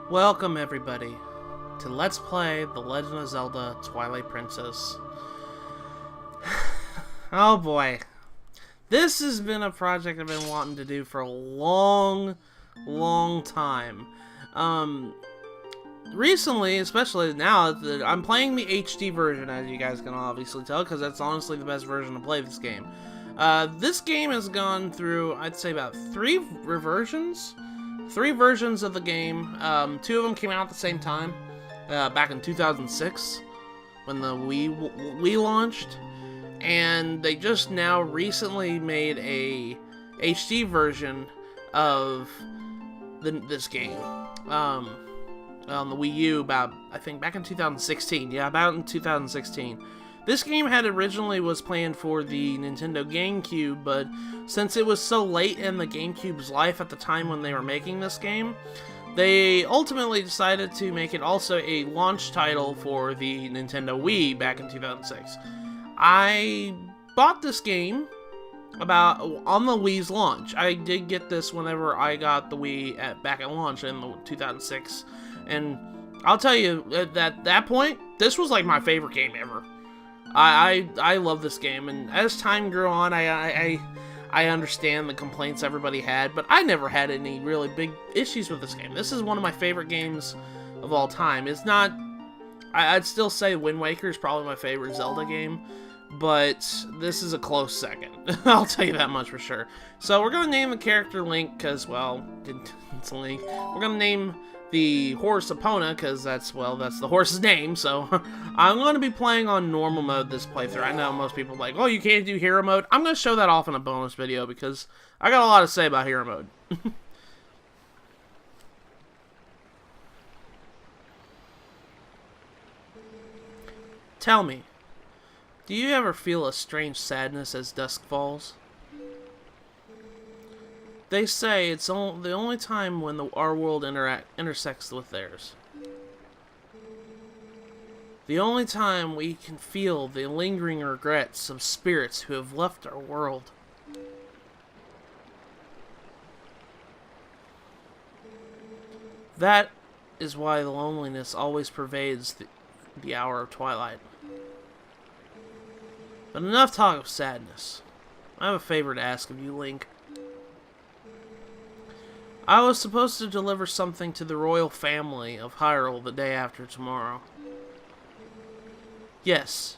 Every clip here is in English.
Welcome everybody to Let's Play The Legend of Zelda Twilight Princess. Oh boy. This has been a project I've been wanting to do for a long time. Recently, especially now, I'm playing the HD version, as you guys can obviously tell, because that's honestly the best version to play this game. This game has gone through, I'd say, about three versions of the game. Two of them came out at the same time, back in 2006, when the Wii launched, and they just now recently made a HD version of this game. On the Wii U about, I think, back in 2016. Yeah, about in 2016. This game had originally was planned for the Nintendo GameCube, but since it was so late in the GameCube's life at the time when they were making this game, they ultimately decided to make it also a launch title for the Nintendo Wii back in 2006. I bought this game on the Wii's launch. I did get this whenever I got the Wii back at launch in 2006. And I'll tell you, at that point, this was like my favorite game ever. I love this game, and as time grew on, I understand the complaints everybody had, but I never had any really big issues with this game. This is one of my favorite games of all time. It's not... I'd still say Wind Waker is probably my favorite Zelda game, but this is a close second. I'll tell you that much for sure. So we're going to name the character Link, because, well, it's Link. We're going to name the horse Epona, because that's the horse's name. So I'm going to be playing on normal mode this playthrough. I know most people are like, oh, you can't do hero mode. I'm going to show that off in a bonus video, because I got a lot to say about hero mode. Tell me, do you ever feel a strange sadness as dusk falls? They say it's the only time when our world intersects with theirs. The only time we can feel the lingering regrets of spirits who have left our world. That is why the loneliness always pervades the hour of twilight. But enough talk of sadness. I have a favor to ask of you, Link. I was supposed to deliver something to the royal family of Hyrule the day after tomorrow. Yes,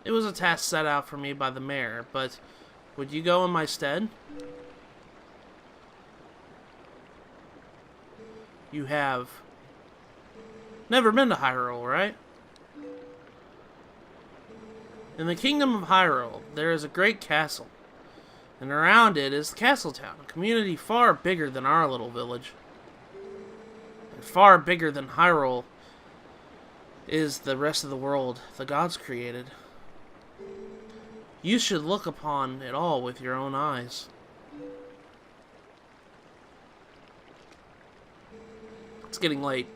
it was a task set out for me by the mayor, but would you go in my stead? You have never been to Hyrule, right? In the kingdom of Hyrule, there is a great castle, and around it is the Castle Town, a community far bigger than our little village. And far bigger than Hyrule is the rest of the world the gods created. You should look upon it all with your own eyes. It's getting late.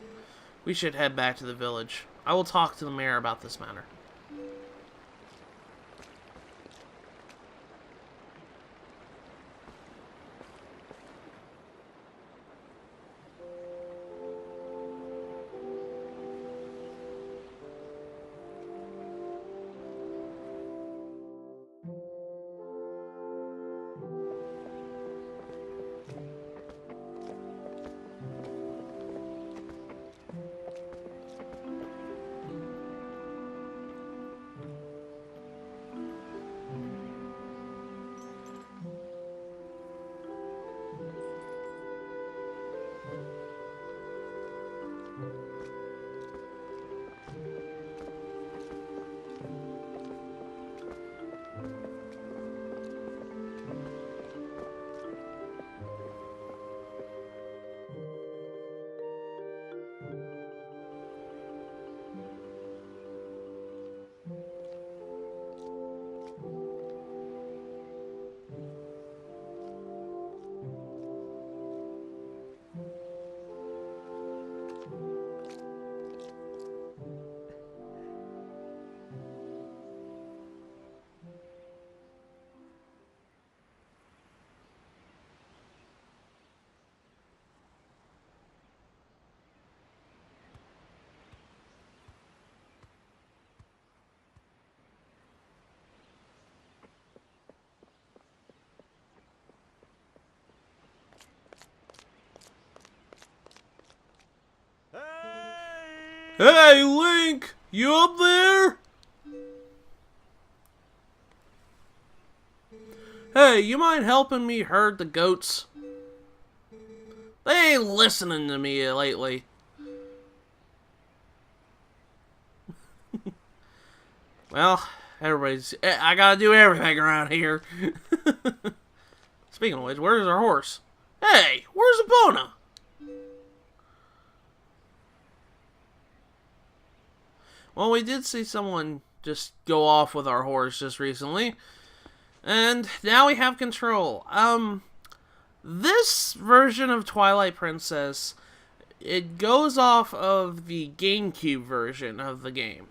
We should head back to the village. I will talk to the mayor about this matter. Hey, Link! You up there? Hey, you mind helping me herd the goats? They ain't listening to me lately. Well, I gotta do everything around here. Speaking of which, where's our horse? Hey, where's Epona? Well, we did see someone just go off with our horse just recently. And now we have control. This version of Twilight Princess, it goes off of the GameCube version of the game.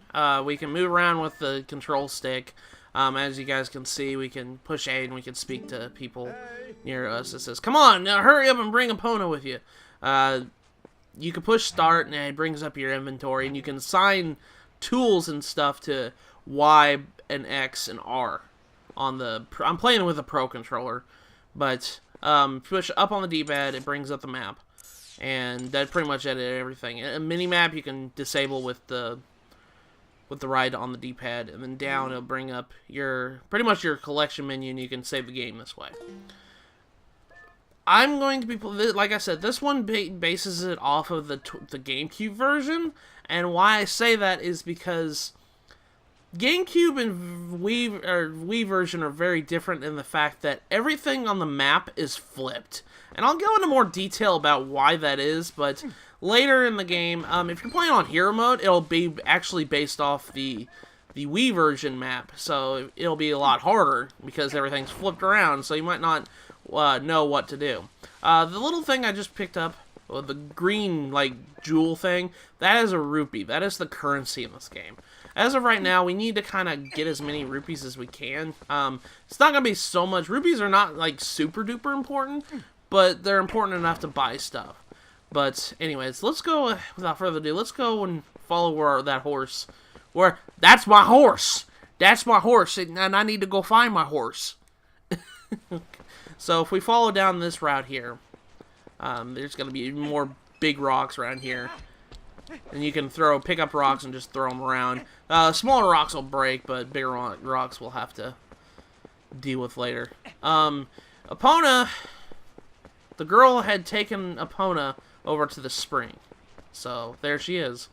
We can move around with the control stick. As you guys can see, we can push A and we can speak to people near us. It says, come on, now hurry up and bring Epona with you. You can push start and it brings up your inventory, and you can assign tools and stuff to Y and X and R. I'm playing with a Pro controller, but push up on the D-pad, it brings up the map. And that pretty much edited everything. A mini-map you can disable with the right on the D-pad, and then down it'll bring up pretty much your collection menu, and you can save the game this way. I'm going to be, like I said, this one bases it off of the GameCube version, and why I say that is because GameCube and Wii version are very different in the fact that everything on the map is flipped. And I'll go into more detail about why that is, but later in the game, if you're playing on Hero Mode, it'll be actually based off the Wii version map, so it'll be a lot harder because everything's flipped around, so you might not know what to do. The little thing I just picked up, the green, jewel thing, that is a rupee. That is the currency in this game. As of right now, we need to kind of get as many rupees as we can. It's not going to be so much. Rupees are not, super duper important, but they're important enough to buy stuff. But anyways, let's go, without further ado, let's go and follow that horse. That's my horse! That's my horse, and I need to go find my horse. So if we follow down this route here, there's going to be more big rocks around here. And you can pick up rocks and just throw them around. Smaller rocks will break, but bigger rocks we'll have to deal with later. Epona, the girl had taken Epona over to the spring. So, there she is.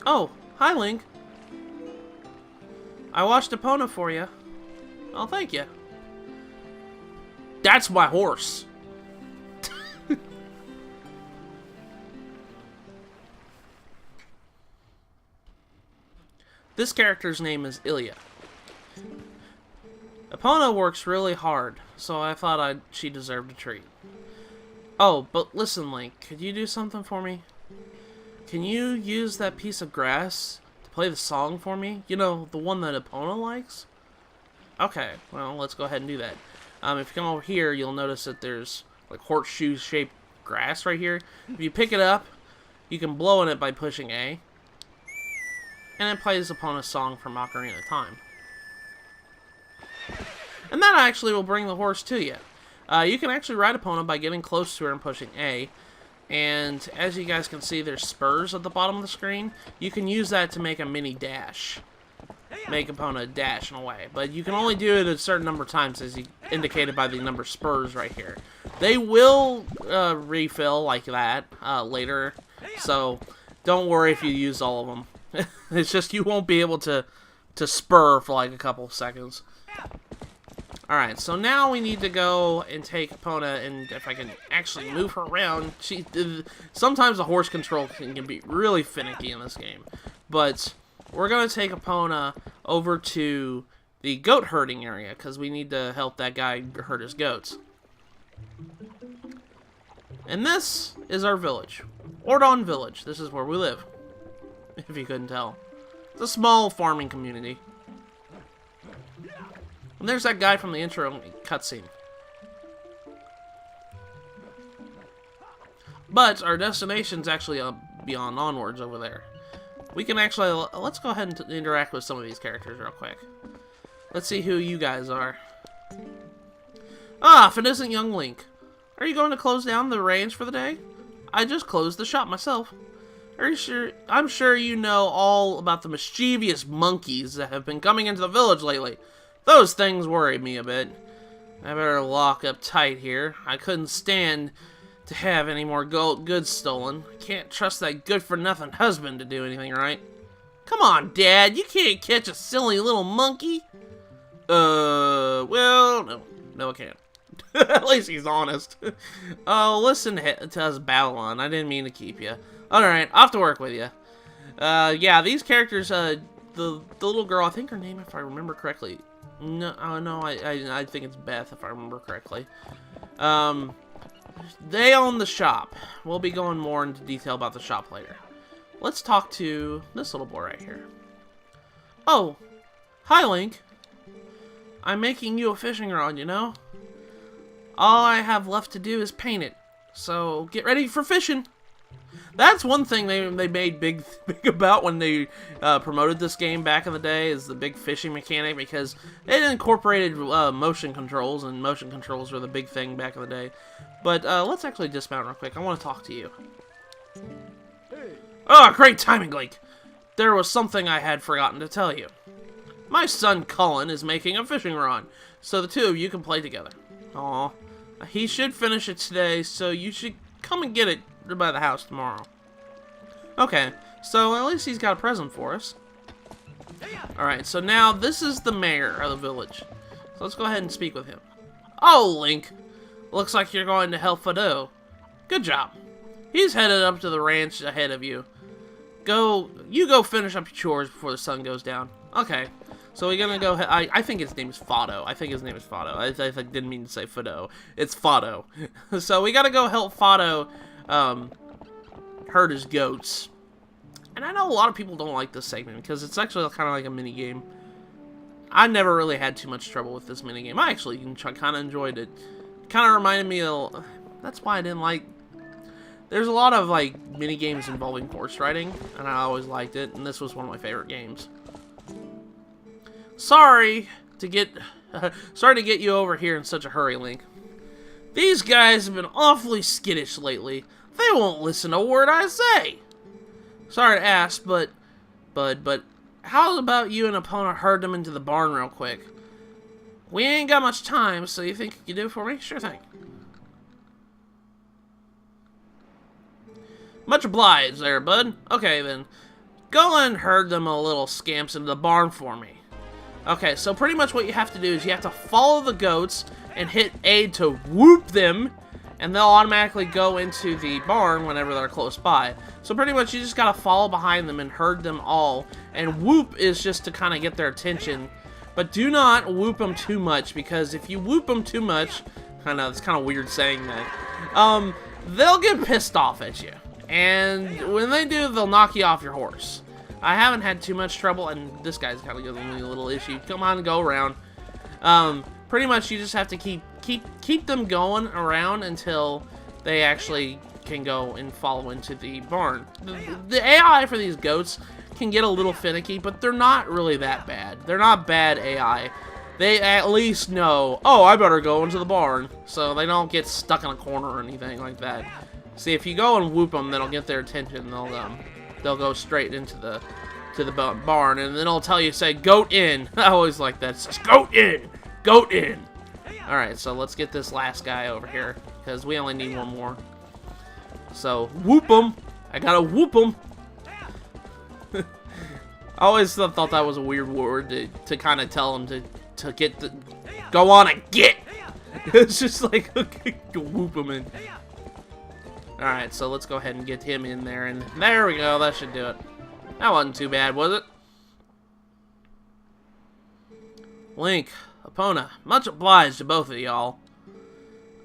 Oh, hi, Link. I washed Epona for you. Oh, thank you. That's my horse. This character's name is Ilya. Epona works really hard, so I thought she deserved a treat. Oh, but listen, Link, could you do something for me? Can you use that piece of grass to play the song for me? You know, the one that Epona likes? Okay, well, let's go ahead and do that. If you come over here, you'll notice that there's, horseshoe-shaped grass right here. If you pick it up, you can blow on it by pushing A. And it plays Epona's song from Ocarina of Time. And that actually will bring the horse to you. You can actually ride Epona by getting close to her and pushing A. And as you guys can see, there's spurs at the bottom of the screen. You can use that to make a mini dash. Make Epona dash in a way. But you can only do it a certain number of times, as indicated by the number of spurs right here. They will refill like that later. So don't worry if you use all of them. It's just you won't be able to spur for a couple of seconds. Alright, so now we need to go and take Epona, and if I can actually move her around, sometimes the horse control can be really finicky in this game. But we're going to take Epona over to the goat herding area, because we need to help that guy herd his goats. And this is our village. Ordon Village. This is where we live, if you couldn't tell. It's a small farming community. And there's that guy from the intro cutscene. But our destination's actually beyond onwards over there. We can actually, let's go ahead and interact with some of these characters real quick. Let's see who you guys are. Ah, innocent young Link. Are you going to close down the range for the day? I just closed the shop myself. Are you sure? I'm sure you know all about the mischievous monkeys that have been coming into the village lately. Those things worry me a bit. I better lock up tight here. I couldn't stand to have any more goods stolen. I can't trust that good-for-nothing husband to do anything right. Come on, Dad. You can't catch a silly little monkey. Well, no. No, I can't. At least he's honest. Oh, listen to us battle on. I didn't mean to keep you. Alright, off to work with you. Yeah, these characters, the little girl, I think her name, if I remember correctly. No, I think it's Beth, if I remember correctly. They own the shop. We'll be going more into detail about the shop later. Let's talk to this little boy right here. Oh, hi, Link. I'm making you a fishing rod, you know? All I have left to do is paint it. So, get ready for fishing. That's one thing they made big about when they promoted this game back in the day, is the big fishing mechanic, because it incorporated motion controls, and motion controls were the big thing back in the day. But let's actually dismount real quick. I want to talk to you. Hey. Oh, great timing, Link. There was something I had forgotten to tell you. My son Cullen is making a fishing rod, so the two of you can play together. Aw, he should finish it today, so you should come and get it by the house tomorrow. Okay, so at least he's got a present for us. Alright, so now this is the mayor of the village. So let's go ahead and speak with him. Oh, Link. Looks like you're going to help Fido. Good job. He's headed up to the ranch ahead of you. You go finish up your chores before the sun goes down. Okay. So we're gonna go. I think his name is Fido. I didn't mean to say Fido. It's Fido. So we gotta go help Fido herd his goats. And I know a lot of people don't like this segment because it's actually kind of like a mini game. I never really had too much trouble with this mini game. I actually kind of enjoyed it. Kind of reminded me of. That's why I didn't like. There's a lot of like mini games involving horse riding, and I always liked it. And this was one of my favorite games. Sorry to get you over here in such a hurry, Link. These guys have been awfully skittish lately. They won't listen to a word I say. Sorry to ask, but how about you and Epona herd them into the barn real quick? We ain't got much time, so you think you can do it for me? Sure thing. Much obliged there, bud. Okay, then. Go and herd them a little scamps into the barn for me. Okay, so pretty much what you have to do is you have to follow the goats and hit A to whoop them, and they'll automatically go into the barn whenever they're close by. So pretty much you just gotta follow behind them and herd them all, and whoop is just to kind of get their attention. But do not whoop them too much, because if you whoop them too much, it's kind of weird saying that, they'll get pissed off at you. And when they do, they'll knock you off your horse. I haven't had too much trouble, and this guy's kind of giving me a little issue. Come on, go around. Pretty much you just have to keep them going around until they actually can go and follow into the barn. The AI for these goats can get a little finicky, but they're not really that bad. They're not bad AI. They at least know, oh, I better go into the barn, so they don't get stuck in a corner or anything like that. See, if you go and whoop them, that'll get their attention. They'll go straight into the barn, and then it'll tell you, say, goat in. I always like that. It says, goat in! Goat in! Alright, so let's get this last guy over here, because we only need one more. So, whoop him! I gotta whoop him! I always thought that was a weird word to kind of tell him to get the... Go on and get! It's just like, okay, whoop him in. Alright, so let's go ahead and get him in there, and there we go, that should do it. That wasn't too bad, was it? Link, Epona, much obliged to both of y'all.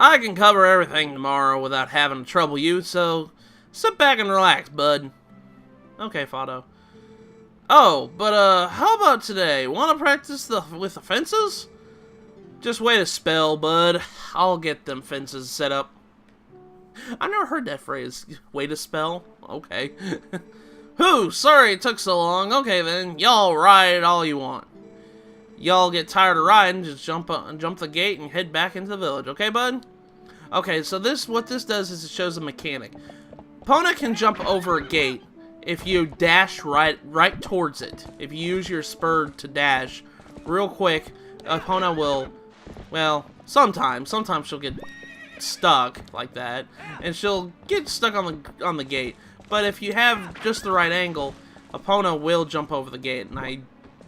I can cover everything tomorrow without having to trouble you, so sit back and relax, bud. Okay, Fido. Oh, but how about today? Want to practice with the fences? Just wait a spell, bud. I'll get them fences set up. I never heard that phrase. Wait a spell? Okay. Whew, sorry it took so long. Okay then, y'all ride all you want. Y'all get tired of riding, just jump the gate and head back into the village. Okay, bud? Okay, so what this does is it shows a mechanic. Epona can jump over a gate if you dash right towards it. If you use your spur to dash real quick, Epona will, well, sometimes she'll get stuck like that, and she'll get stuck on the gate. But if you have just the right angle, Epona will jump over the gate, and I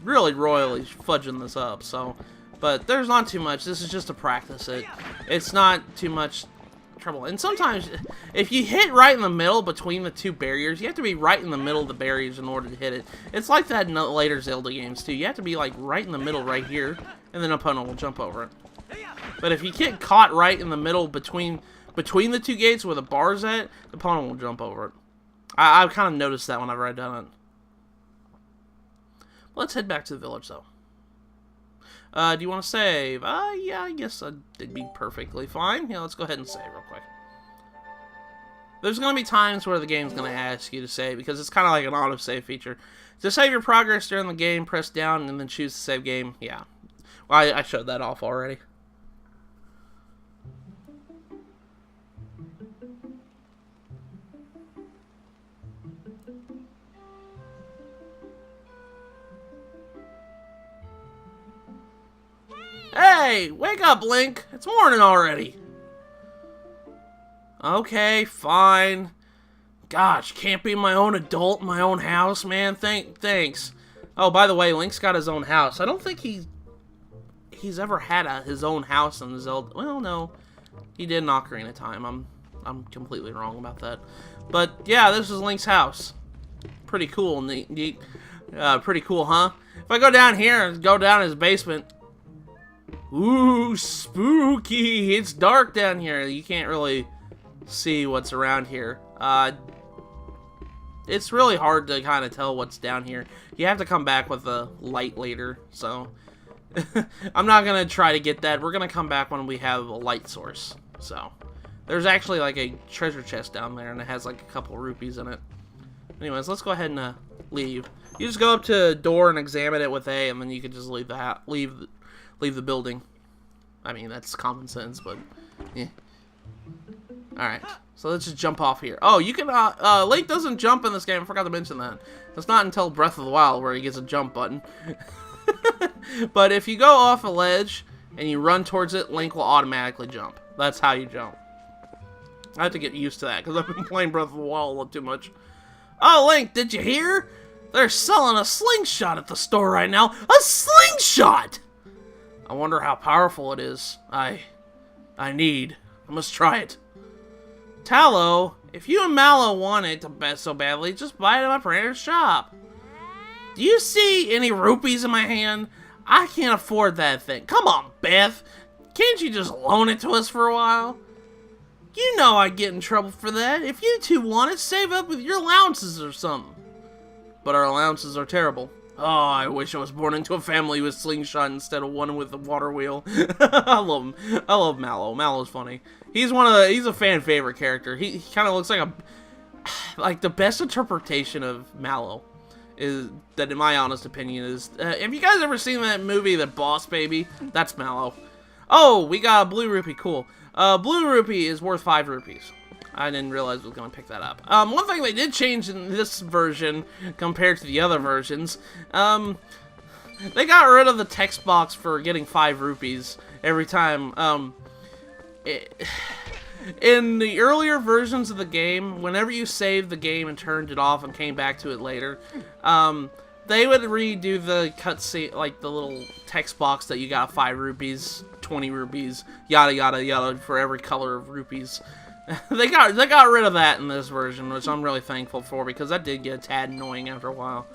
really royally fudging this up, so, but there's not too much. This is just to practice it. It's not too much trouble. And sometimes if you hit right in the middle between the two barriers, you have to be right in the middle of the barriers in order to hit it. It's like that in later Zelda games too. You have to be like right in the middle right here, and then Epona will jump over it. But if you get caught right in the middle between the two gates where the bar's at, Epona will jump over it. I've kind of noticed that whenever I've done it. Let's head back to the village, though. Do you want to save? Yeah, I guess that'd be perfectly fine. Yeah, let's go ahead and save real quick. There's going to be times where the game's going to ask you to save, because it's kind of like an auto-save feature. To save your progress during the game, press down and then choose to save game. Yeah. Well, I showed that off already. Hey, wake up, Link. It's morning already. Okay, fine. Gosh, can't be my own adult in my own house, man. Thanks. Oh, by the way, Link's got his own house. I don't think he's ever had his own house in Zelda. Well, no. He did in Ocarina of Time. I'm completely wrong about that. But, yeah, this is Link's house. Pretty cool. Neat. Pretty cool, huh? If I go down here and go down his basement... Ooh, spooky! It's dark down here. You can't really see what's around here. It's really hard to kind of tell what's down here. You have to come back with a light later, so... I'm not going to try to get that. We're going to come back when we have a light source. So, there's actually like a treasure chest down there, and it has like a couple rupees in it. Anyways, let's go ahead and leave. You just go up to the door and examine it with A, and then you can just leave the building. I mean, that's common sense, but yeah. Alright, so let's just jump off here. Oh, you can, Link doesn't jump in this game. I forgot to mention that. It's not until Breath of the Wild where he gets a jump button. But if you go off a ledge and you run towards it, Link will automatically jump. That's how you jump. I have to get used to that because I've been playing Breath of the Wild a little too much. Oh, Link, did you hear? They're selling a slingshot at the store right now. A slingshot! I wonder how powerful it is. I must try it. Tallow, if you and Mallow want it so badly, just buy it at my printer's shop. Do you see any rupees in my hand? I can't afford that thing. Come on, Beth. Can't you just loan it to us for a while? You know I'd get in trouble for that. If you two want it, save up with your allowances or something. But our allowances are terrible. Oh, I wish I was born into a family with slingshot instead of one with the water wheel. I love him. I love Mallow. Mallow's funny. He's a fan favorite character. He kind of looks like the best interpretation of Mallow is that, in my honest opinion, is have you guys ever seen that movie, The Boss Baby? That's Mallow. Oh, we got a blue rupee. Cool. Blue rupee is worth 5 rupees. I didn't realize I was going to pick that up. One thing they did change in this version compared to the other versions, they got rid of the text box for getting 5 rupees every time. In the earlier versions of the game, whenever you saved the game and turned it off and came back to it later, they would redo the cutscene, like the little text box that you got 5 rupees, 20 rupees, yada yada yada for every color of rupees. They got rid of that in this version, which I'm really thankful for, because that did get a tad annoying after a while.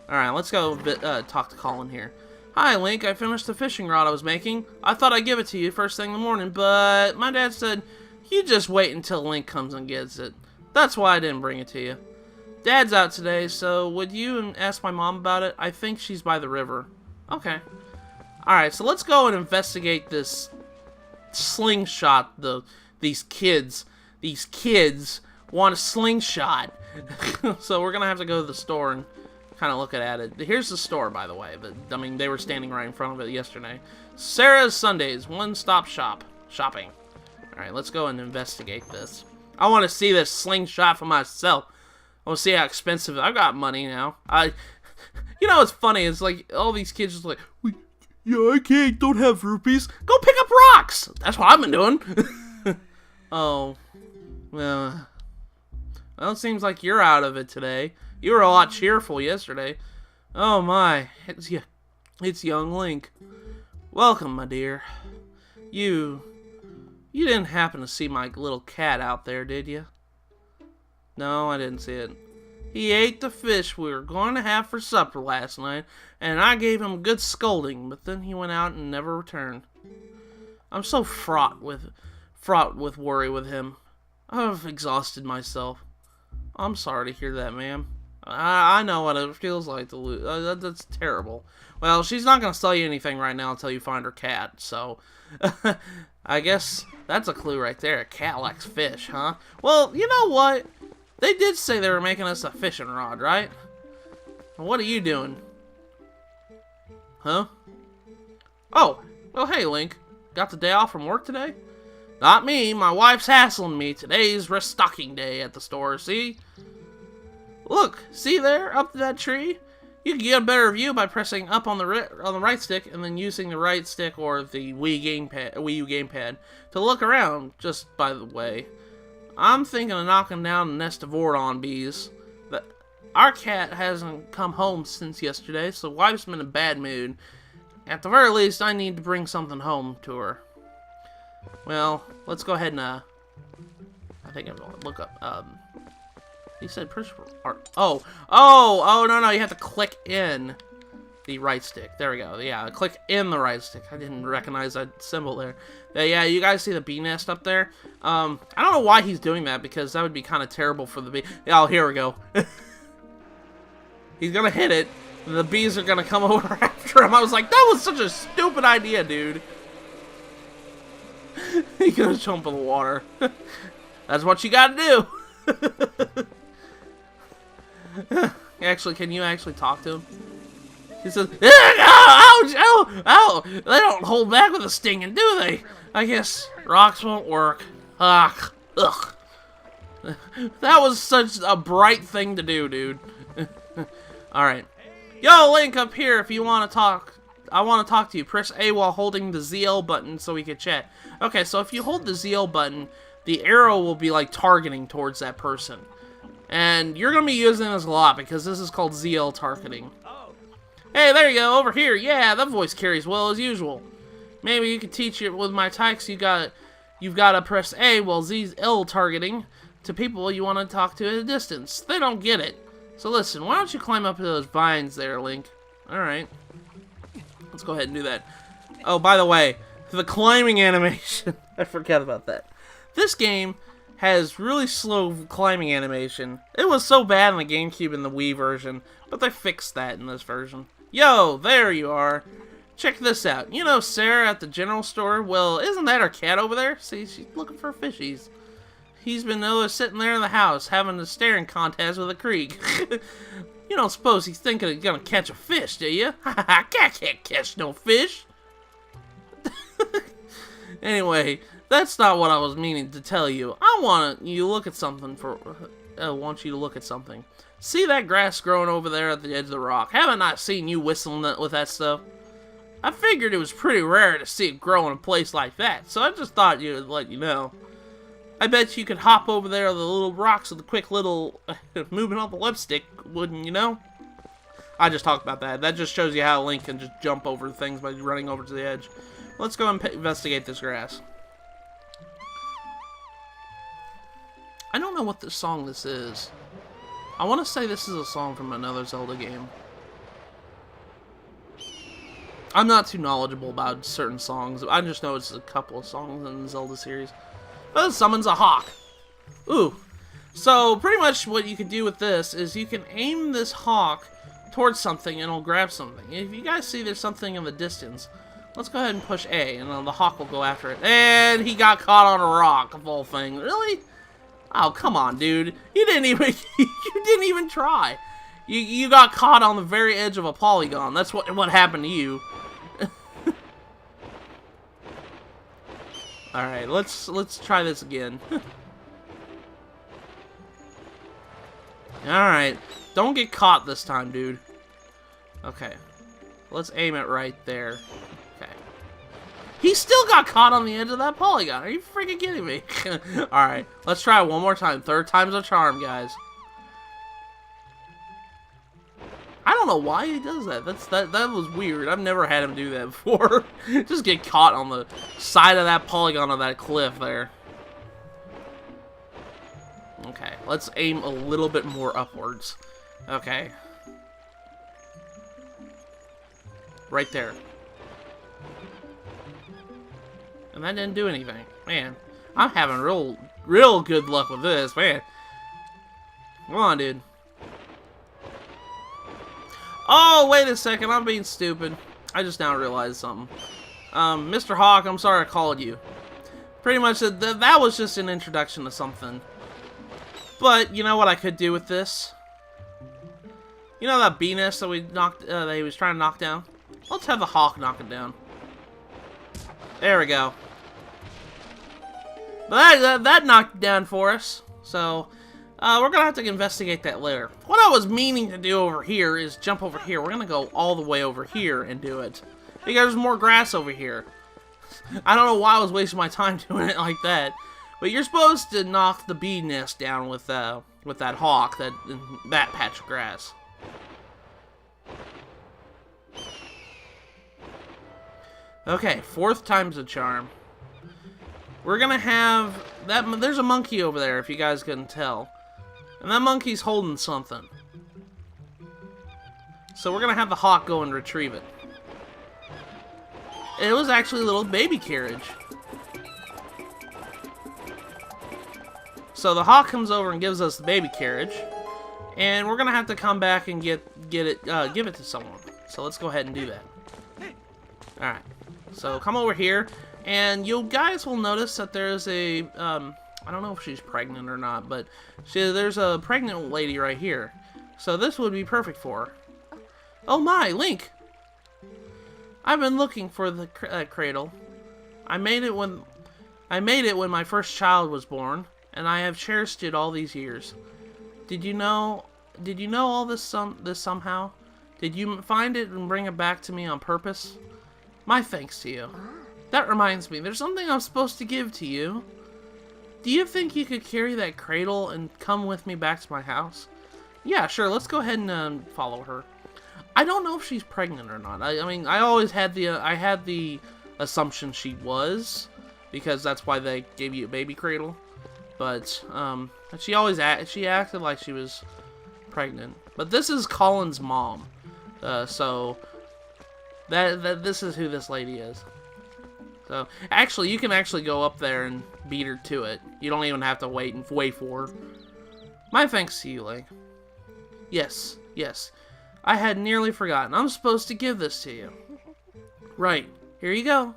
Alright, let's go talk to Colin here. Hi, Link, I finished the fishing rod I was making. I thought I'd give it to you first thing in the morning, but my dad said, you just wait until Link comes and gets it. That's why I didn't bring it to you. Dad's out today, so would you ask my mom about it? I think she's by the river. Okay. Alright, so let's go and investigate this slingshot these kids these kids want a slingshot. So we're gonna have to go to the store and kind of look at it. Here's the store, by the way. I mean, they were standing right in front of it yesterday. Sarah's Sundays, one-stop shopping. All right, let's go and investigate this. I want to see this slingshot for myself. I want to see how expensive. I've got money now. You know what's funny? It's like all these kids just like, yeah, I don't have rupees. Go pick up rocks. That's what I've been doing. Oh, well, it seems like you're out of it today. You were a lot cheerful yesterday. Oh my, it's young Link. Welcome, my dear. You didn't happen to see my little cat out there, did you? No, I didn't see it. He ate the fish we were going to have for supper last night, and I gave him a good scolding, but then he went out and never returned. I'm so fraught with worry with him. I've exhausted myself. I'm sorry to hear that, ma'am. I know what it feels like to lose. That's terrible. Well, she's not going to sell you anything right now until you find her cat, so I guess that's a clue right there. A cat likes fish, huh? Well, you know what? They did say they were making us a fishing rod, right? What are you doing? Huh? Oh, well, hey, Link. Got the day off from work today? Not me. My wife's hassling me. Today's restocking day at the store, see? Look, see there, up to that tree? You can get a better view by pressing up on the right stick and then using the right stick or the Wii U gamepad to look around. Just by the way, I'm thinking of knocking down a nest of Ordon bees. Our cat hasn't come home since yesterday, so wife's been in a bad mood. At the very least, I need to bring something home to her. Well, let's go ahead and I think I'm gonna look up. He said push art. Oh, no, you have to click in the right stick. There we go. Yeah, click in the right stick. I didn't recognize that symbol there. Yeah, you guys see the bee nest up there? I don't know why he's doing that, because that would be kind of terrible for the bee. Oh, here we go. He's gonna hit it. The bees are gonna come over after him. I was like, that was such a stupid idea, dude. He's gonna jump in the water. That's what you gotta do. Actually, can you actually talk to him? He says, ouch, ow. They don't hold back with a stinging, do they? I guess rocks won't work. Ugh. That was such a bright thing to do, dude. Alright. Yo, Link, up here if you want to talk. I want to talk to you. Press A while holding the ZL button so we can chat. Okay, so if you hold the ZL button, the arrow will be like targeting towards that person. And you're going to be using this a lot because this is called ZL targeting. Hey, there you go, over here. Yeah, that voice carries well as usual. Maybe you could teach it with my types. You've got to press A while ZL targeting to people you want to talk to at a distance. They don't get it. So listen, why don't you climb up to those vines there, Link? Alright. Let's go ahead and do that. Oh, by the way, the climbing animation. I forgot about that. This game has really slow climbing animation. It was so bad in the GameCube and the Wii version, but they fixed that in this version. Yo, there you are. Check this out. You know Sarah at the general store? Well, isn't that our cat over there? See, she's looking for fishies. He's been sitting there in the house having a staring contest with a creek. You don't suppose he's thinking he's gonna catch a fish, do you? Cat can't catch no fish. Anyway, that's not what I was meaning to tell you. I want you to look at something See that grass growing over there at the edge of the rock? Haven't I seen you whistling with that stuff? I figured it was pretty rare to see it grow in a place like that, so I just thought you'd let you know. I bet you could hop over there on the little rocks with a quick little movement on the lipstick, wouldn't you know? I just talked about that. That just shows you how Link can just jump over things by running over to the edge. Let's go and investigate this grass. I don't know what this song this is. I want to say this is a song from another Zelda game. I'm not too knowledgeable about certain songs. I just know it's a couple of songs in the Zelda series. But it summons a hawk. Ooh. So, pretty much what you can do with this is you can aim this hawk towards something and it'll grab something. If you guys see there's something in the distance, let's go ahead and push A and then the hawk will go after it. And he got caught on a rock, of all things. Really? Oh, come on, dude. You didn't even you didn't even try. You got caught on the very edge of a polygon. That's what happened to you. All right, let's try this again. All right, don't get caught this time, dude. Okay, let's aim it right there. Okay. He still got caught on the edge of that polygon. Are you freaking kidding me? All right, let's try it one more time. Third time's a charm, guys. I don't know why he does that. That was weird. I've never had him do that before. Just get caught on the side of that polygon of that cliff there. Okay, let's aim a little bit more upwards. Okay. Right there. And that didn't do anything. Man, I'm having real good luck with this, man. Come on, dude. Oh, wait a second, I'm being stupid. I just now realized something. Mr. Hawk, I'm sorry I called you. Pretty much, that was just an introduction to something. But, you know what I could do with this? You know that bee nest that that he was trying to knock down? Let's have the Hawk knock it down. There we go. But that knocked it down for us. So, we're gonna have to investigate that later. What I was meaning to do over here is jump over here. We're gonna go all the way over here and do it. Because there's more grass over here. I don't know why I was wasting my time doing it like that. But you're supposed to knock the bee nest down with that hawk, that patch of grass. Okay, fourth time's a charm. We're gonna have that. There's a monkey over there, if you guys can tell. And that monkey's holding something. So we're gonna have the hawk go and retrieve it. It was actually a little baby carriage. So the hawk comes over and gives us the baby carriage. And we're gonna have to come back and give it to someone. So let's go ahead and do that. Alright. So come over here. And you guys will notice that there's a, I don't know if she's pregnant or not, but there's a pregnant lady right here. So this would be perfect for her. Oh my, Link! I've been looking for the cradle. I made it when my first child was born, and I have cherished it all these years. Did you know all this somehow? Did you find it and bring it back to me on purpose? My thanks to you. That reminds me, there's something I'm supposed to give to you. Do you think you could carry that cradle and come with me back to my house? Yeah, sure, let's go ahead and follow her. I don't know if she's pregnant or not. I mean, I always had the assumption she was, because that's why they gave you a baby cradle. But she acted like she was pregnant. But this is Colin's mom, so this is who this lady is. So actually, you can actually go up there and beat her to it. You don't even have to wait for her. My thanks to you, Link. Yes. I had nearly forgotten. I'm supposed to give this to you. Right. Here you go.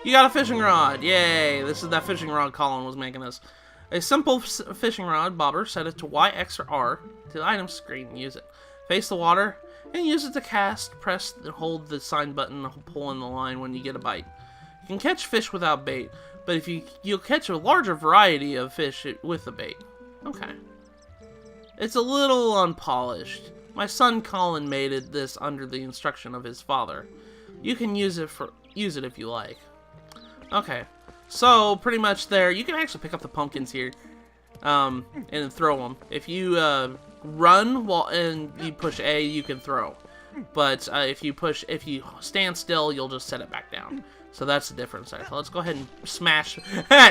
You got a fishing rod. Yay. This is that fishing rod Colin was making us. A simple fishing rod bobber. Set it to Y, X, or R to the item screen. Use it. Face the water and use it to cast. Press and hold the sign button and pull in the line when you get a bite. You can catch fish without bait, but you'll catch a larger variety of fish with the bait. Okay. It's a little unpolished. My son Colin made this under the instruction of his father. You can use it if you like. Okay, so pretty much there. You can actually pick up the pumpkins here, and throw them. If you run and you push A, you can throw. But if you stand still, you'll just set it back down. So that's the difference there. So let's go ahead and smash.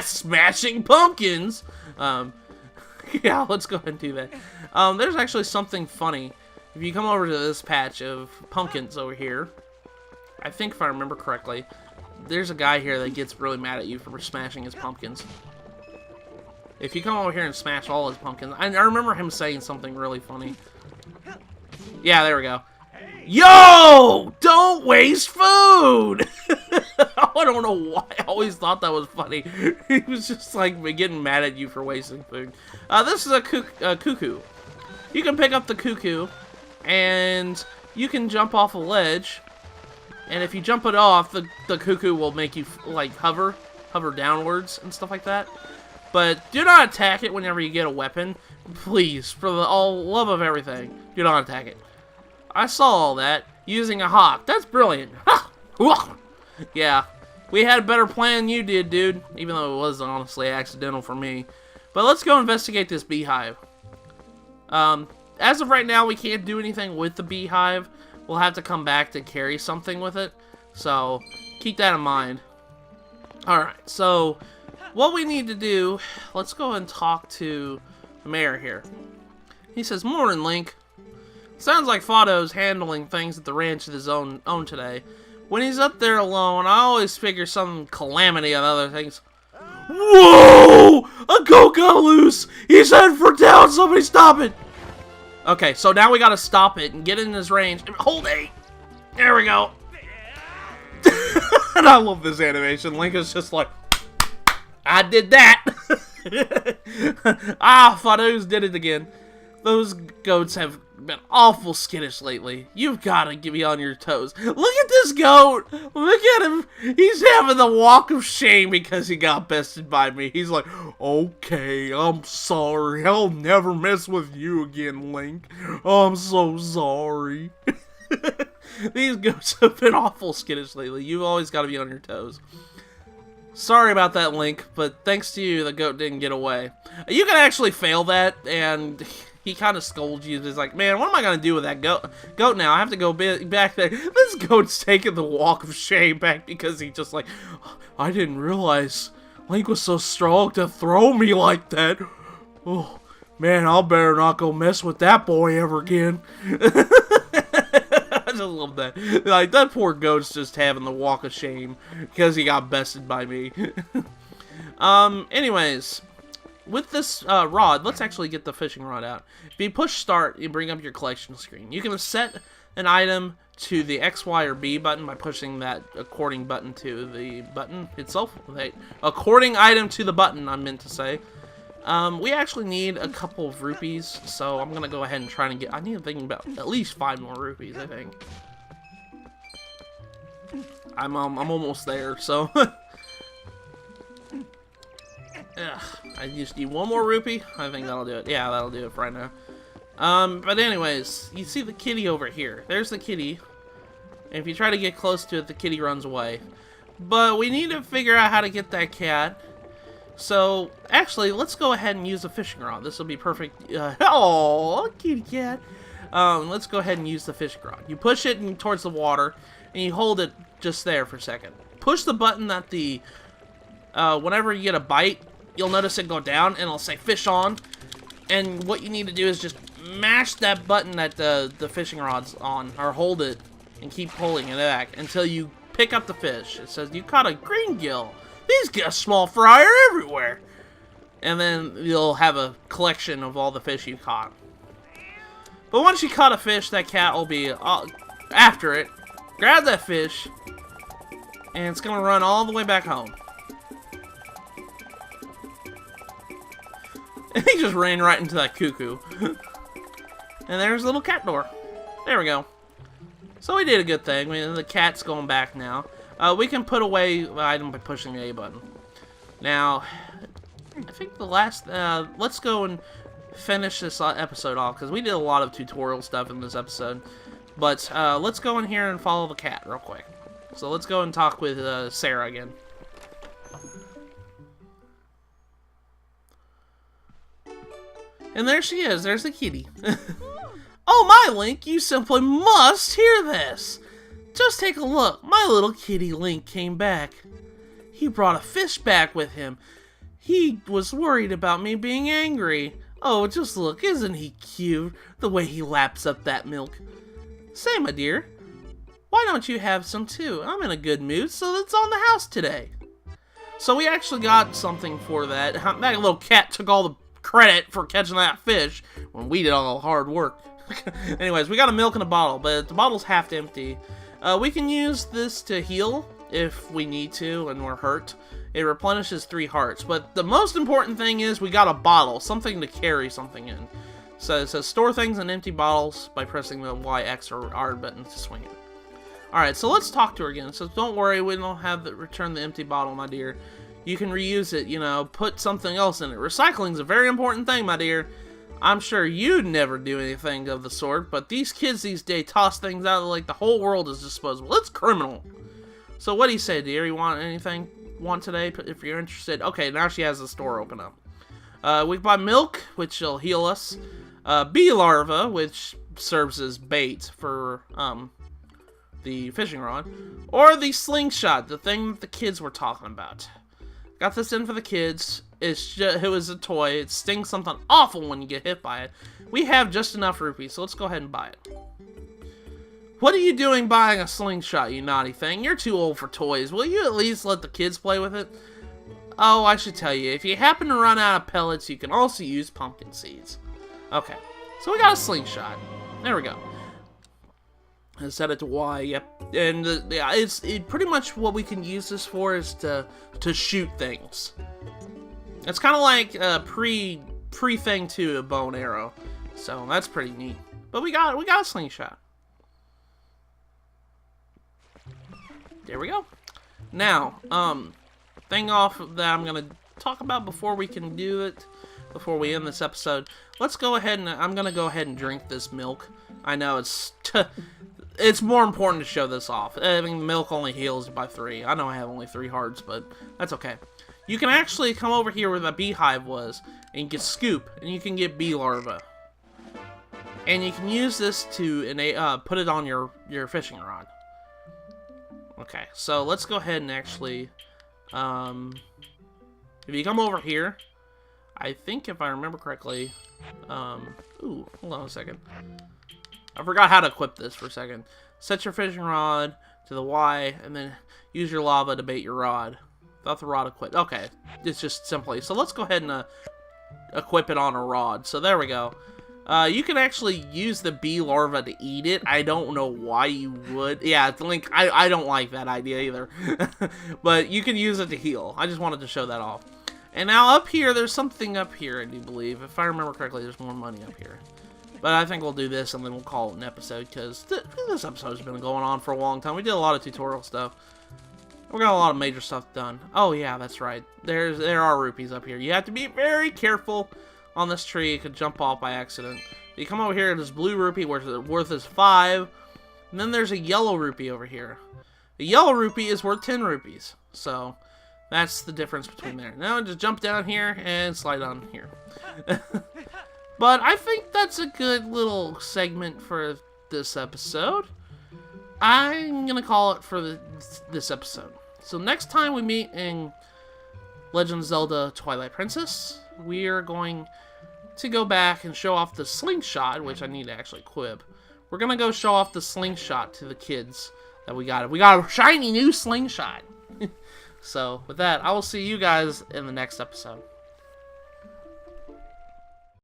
Smashing pumpkins. Yeah, let's go ahead and do that. There's actually something funny. If you come over to this patch of pumpkins over here, I think if I remember correctly, there's a guy here that gets really mad at you for smashing his pumpkins. If you come over here and smash all his pumpkins, I remember him saying something really funny. Yeah, there we go. Yo! Don't waste food! I don't know why. I always thought that was funny. He was just like getting mad at you for wasting food. This is a cuckoo. You can pick up the cuckoo, and you can jump off a ledge. And if you jump it off, the cuckoo will make you like hover downwards and stuff like that. But do not attack it whenever you get a weapon. Please, for the love of everything, do not attack it. I saw all that using a hawk. That's brilliant. Yeah, we had a better plan than you did, dude. Even though it was honestly accidental for me. But let's go investigate this beehive. As of right now, we can't do anything with the beehive. We'll have to come back to carry something with it. So, keep that in mind. Alright, so what we need to do, let's go and talk to the mayor here. He says, "Morning, Link. Sounds like Fido's handling things at the ranch of his own today. When he's up there alone, I always figure some calamity on other things." Whoa! A goat got loose! He's heading for town! Somebody stop it! Okay, so now we gotta stop it and get in his range. Hold A! There we go. And I love this animation. Link is just like, I did that! Fido's did it again. Those goats have been awful skittish lately. You've got to be on your toes. Look at this goat! Look at him! He's having the walk of shame because he got bested by me. He's like, okay, I'm sorry. I'll never mess with you again, Link. I'm so sorry. These goats have been awful skittish lately. You've always got to be on your toes. Sorry about that, Link, but thanks to you, the goat didn't get away. You can actually fail that, and he kind of scolds you. He's like, man, what am I going to do with that goat now? I have to go back there. This goat's taking the walk of shame back because he just like, I didn't realize Link was so strong to throw me like that. Oh, man, I'll better not go mess with that boy ever again. I just love that. Like, that poor goat's just having the walk of shame because he got bested by me. Anyways, with this rod, let's actually get the fishing rod out. If you push start, you bring up your collection screen. You can set an item to the X, Y, or B button by pushing that according button to the button itself. According item to the button, I meant to say. We actually need a couple of rupees, so I'm gonna go ahead and try and get. I need to think about at least 5 more rupees, I think. I'm almost there, so. I just need 1 more rupee. I think that'll do it. Yeah, that'll do it for right now. But anyways, you see the kitty over here. There's the kitty. And if you try to get close to it, the kitty runs away. But we need to figure out how to get that cat. So, actually, let's go ahead and use a fishing rod. This will be perfect. Oh, kitty cat. Let's go ahead and use the fishing rod. You push it towards the water, and you hold it just there for a second. Push the button at the... whenever you get a bite, you'll notice it go down, and it'll say fish on. And what you need to do is just mash that button that the fishing rod's on, or hold it, and keep pulling it back until you pick up the fish. It says, you caught a green gill. These get a small fryer everywhere. And then you'll have a collection of all the fish you caught. But once you caught a fish, that cat will be after it. Grab that fish, and it's going to run all the way back home. And he just ran right into that cuckoo. And there's a little cat door. There we go. So we did a good thing. The cat's going back now. We can put away the item by pushing the A button. Now, I think the last... let's go and finish this episode off, because we did a lot of tutorial stuff in this episode. But let's go in here and follow the cat real quick. So let's go and talk with Sarah again. And there she is. There's the kitty. Oh my, Link, you simply must hear this. Just take a look. My little kitty Link came back. He brought a fish back with him. He was worried about me being angry. Oh, just look. Isn't he cute? The way he laps up that milk. Say, my dear, why don't you have some too? I'm in a good mood, so it's on the house today. So we actually got something for that. That little cat took all the credit for catching that fish when we did all the hard work. Anyways, we got a milk in a bottle, but the bottle's half empty. We can use this to heal if we need to and we're hurt. It replenishes 3 hearts. But the most important thing is we got a bottle, something to carry something in. So it says store things in empty bottles by pressing the Y, X, or R button to swing it. Alright, so let's talk to her again. So don't worry, we don't have to return the empty bottle, my dear. You can reuse it, you know, put something else in it. Recycling's a very important thing, my dear. I'm sure you'd never do anything of the sort, but these kids these days toss things out like the whole world is disposable. It's criminal. So what do you say, dear? You want anything? Want today? If you're interested. Okay, now she has the store open up. We can buy milk, which will heal us. Bee larva, which serves as bait for, the fishing rod, or the slingshot, the thing that the kids were talking about. Got this in for the kids. It was a toy. It stings something awful when you get hit by it. We have just enough rupees, so let's go ahead and buy it. What are you doing buying a slingshot, you naughty thing? You're too old for toys. Will you at least let the kids play with it? Oh, I should tell you, if you happen to run out of pellets, you can also use pumpkin seeds. Okay, so we got a slingshot. There we go. I set it to Y, yep. And it's pretty much what we can use this for is to shoot things. It's kind of like a pre-thing to a bow and arrow. So that's pretty neat. But we got a slingshot. There we go. Now, thing off that I'm gonna talk about before we can do it, before we end this episode. Let's go ahead and I'm gonna go ahead and drink this milk. I know it's more important to show this off. I mean, milk only heals by 3. I know I have only 3 hearts, but that's okay. You can actually come over here where the beehive was, and you can scoop, and you can get bee larvae. And you can use this to put it on your fishing rod. Okay, so let's go ahead and actually, if you come over here, I think if I remember correctly, ooh, hold on a second. I forgot how to equip this for a second. Set your fishing rod to the Y, and then use your lava to bait your rod. Without the rod equipped. Okay, it's just simply. So let's go ahead and equip it on a rod. So there we go. You can actually use the bee larva to eat it. I don't know why you would. Yeah, Link, I don't like that idea either. But you can use it to heal. I just wanted to show that off. And now up here, there's something up here, I do believe. If I remember correctly, there's more money up here. But I think we'll do this and then we'll call it an episode, because this episode's been going on for a long time. We did a lot of tutorial stuff. We got a lot of major stuff done. Oh yeah, that's right. There are rupees up here. You have to be very careful on this tree. You could jump off by accident. You come over here, this blue rupee worth is 5. And then there's a yellow rupee over here. The yellow rupee is worth 10 rupees. So that's the difference between there. Now just jump down here and slide on here. But I think that's a good little segment for this episode. I'm going to call it for this episode. So next time we meet in Legend of Zelda Twilight Princess, we are going to go back and show off the slingshot, which I need to actually equip. We're going to go show off the slingshot to the kids that we got. We got a shiny new slingshot. So with that, I will see you guys in the next episode.